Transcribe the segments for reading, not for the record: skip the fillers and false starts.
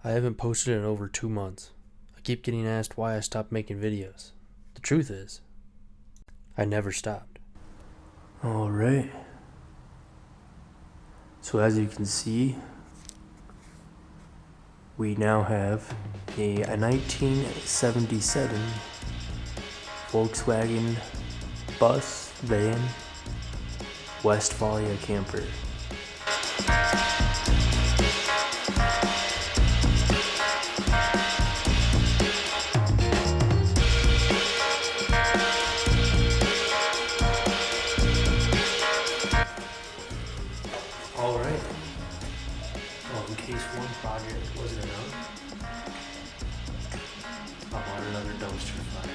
I haven't posted in over 2 months. I keep getting asked why I stopped making videos. The truth is, I never stopped. Alright. So as you can see, we now have a 1977 Volkswagen bus van Westfalia camper. Alright. Well, in case one project wasn't enough, I bought another dumpster fire.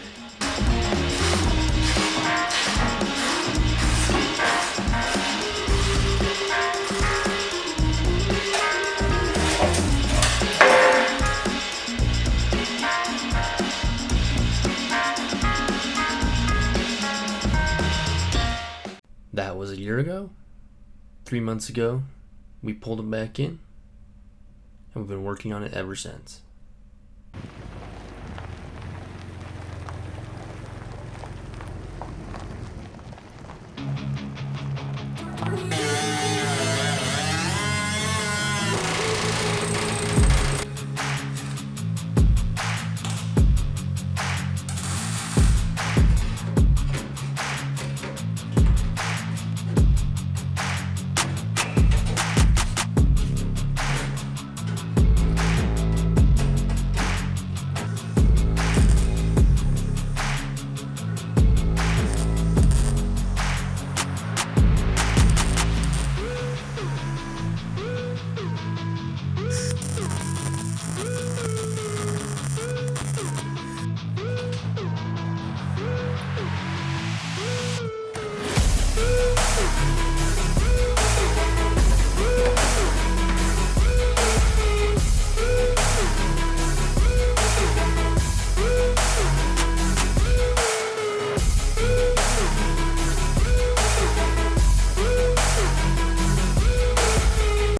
That was a year ago. 3 months ago, we pulled it back in, and we've been working on it ever since.